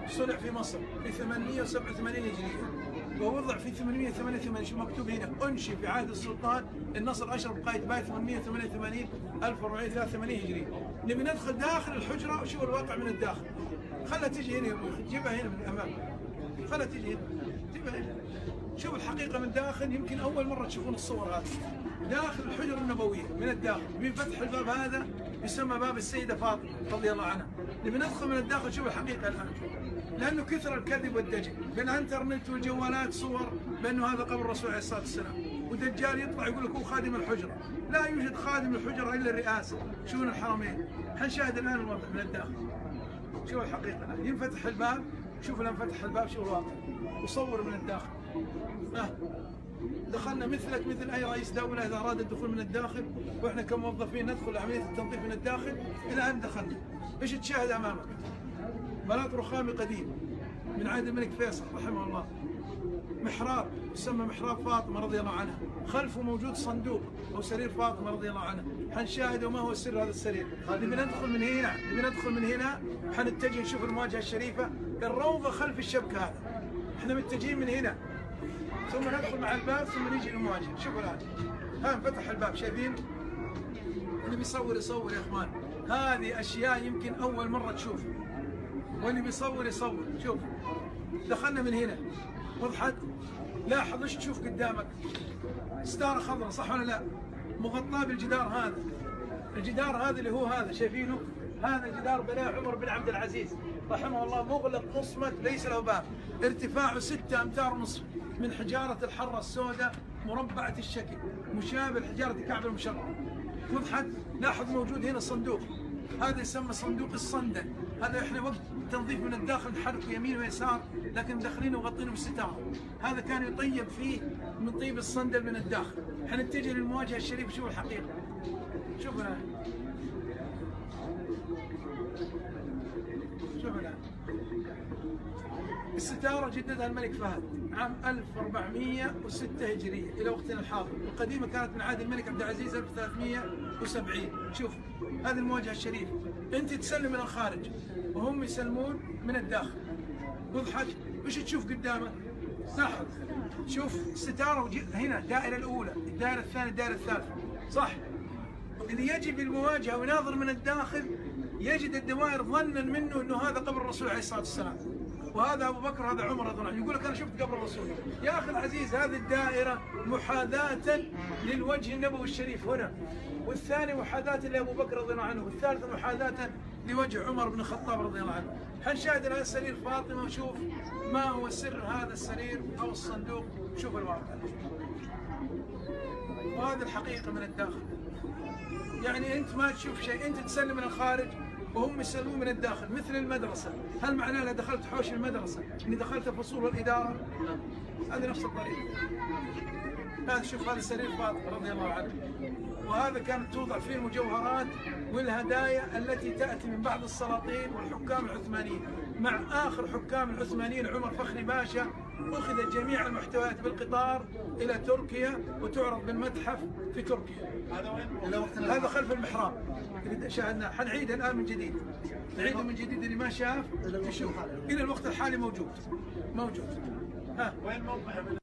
صنع في مصر في 887 هجرية، ووضع في 888. شو مكتوب هنا؟ أنشئ في عهد السلطان النصر أشرف قايتباي 888 1483 هجري. نبي ندخل داخل الحجرة وشوف الواقع من الداخل. خلها تجي هنا يا ابوي، جيبها هنا من الأمام، خلها تجي هنا، جيبها هنا. شوف الحقيقة من داخل، يمكن أول مرة تشوفون الصور هذه. داخل الحجرة النبوية من الداخل، بفتح الباب هذا يسمى باب السيدة فاطمة رضي الله عنها. نبي ندخل من الداخل شوف الحقيقة الآن، لأنه كثر الكذب والدجل بالإنترنت والجوالات صور بأنه هذا قبر الرسول عليه الصلاة والسلام، ودجال يطلع يقول لك هو خادم الحجرة. لا يوجد خادم الحجرة إلا الرئاسة شؤون الحرمين. حنشاهد الآن الوضع من الداخل، شوف الحقيقة الآن. ينفتح الباب، شوف لما فتح الباب شوف الواقع، وصور من الداخل. دخلنا مثلك مثل أي رئيس دولة إذا أراد الدخول من الداخل، وإحنا كموظفين ندخل عملية التنظيف من الداخل. إلى أن دخلنا إيش تشاهد أمامك؟ بلاط رخامي قديم من عهد الملك فيصل رحمه الله، محراب يسمى محراب فاطمة رضي الله عنها، خلفه موجود صندوق أو سرير فاطمة رضي الله عنها. حنشاهد وما هو سر هذا السرير. نبي ندخل من هنا، نبي ندخل من هنا، حنتجه نشوف المواجهة الشريفة، الروضة خلف الشبكة هذا. احنا متجهين من هنا، ثم ندخل مع الباب، ثم نيجي للمواجهة. شوفوا الآن، ها انفتح الباب، شايفين؟ اللي بيصور يصور يا اخوان، هذه أشياء يمكن أول مرة تشوفها، واللي بيصور يصور. شوف دخلنا من هنا، وضحت؟ لاحظ ايش تشوف قدامك؟ ستارة خضراء صح ولا لا؟ مغطاة بالجدار هذا. الجدار هذا اللي هو هذا شايفينه؟ هذا جدار بناه عمر بن عبد العزيز رحمه الله، مغلق مصمت ليس له باب، ارتفاعه 6 أمتار ونصف من حجارة الحرة السوداء مربعة الشكل مشابه لحجارة كعب المشرف. وضحت؟ لاحظ موجود هنا صندوق، هذا يسمى صندوق الصندل. هذا احنا وقت تنظيف من الداخل نحركه يمين ويسار، لكن مدخلينه وغطينه بالستاره. هذا كان يطيب فيه من طيب الصندل من الداخل. حنتجه للمواجهه الشريفه. شوف الحقيقه، شوف الان، شوف الان. الستاره جددها الملك فهد عام 1406 هجريه الى وقتنا الحاضر، القديمه كانت من عهد الملك عبد العزيز 1370. شوف هذه المواجهه الشريفه، انت تسلم من الخارج وهم يسلمون من الداخل. وضحت؟ ايش تشوف قدامك؟ لاحظ، شوف ستاره هنا، الدائره الاولى، الدائره الثانيه، الدائره الثالثه، صح؟ اللي يجي بالمواجهه ويناظر من الداخل يجد الدوائر ظنا منه انه هذا قبر الرسول عليه الصلاه والسلام، وهذا ابو بكر، هذا عمر رضي الله عنه. يقول لك انا شفت قبر الرسول. يا اخي العزيز، هذه الدائره محاذاه للوجه النبوي الشريف هنا، والثاني محاذاه لابو بكر رضي الله عنه، والثالثه محاذاه لوجه عمر بن الخطاب رضي الله عنه. حنشاهد الان سرير فاطمه وشوف ما هو سر هذا السرير او الصندوق. شوف الواقع، وهذه الحقيقه من الداخل. يعني انت ما تشوف شيء، انت تسلم من الخارج وهم يسلمون من الداخل مثل المدرسة. هل معناه لو دخلت حوش المدرسة اني دخلت فصول الإدارة؟ هذه نفس الطريقة. هذا شوف، هذا سرير فاطمة رضي الله عنه، وهذا كانت توضع فيه المجوهرات والهدايا التي تأتي من بعض السلاطين والحكام العثمانيين. مع آخر حكام العثمانيين عمر فخري باشا أخذت جميع المحتويات بالقطار إلى تركيا وتعرض بالمتحف في تركيا. هذا خلف المحراب اللي شاهدناه. حنعيدها الآن من جديد، نعيده من جديد، اللي ما شاف يشوف. إلى الوقت الحالي موجود. ها، وين موقعه من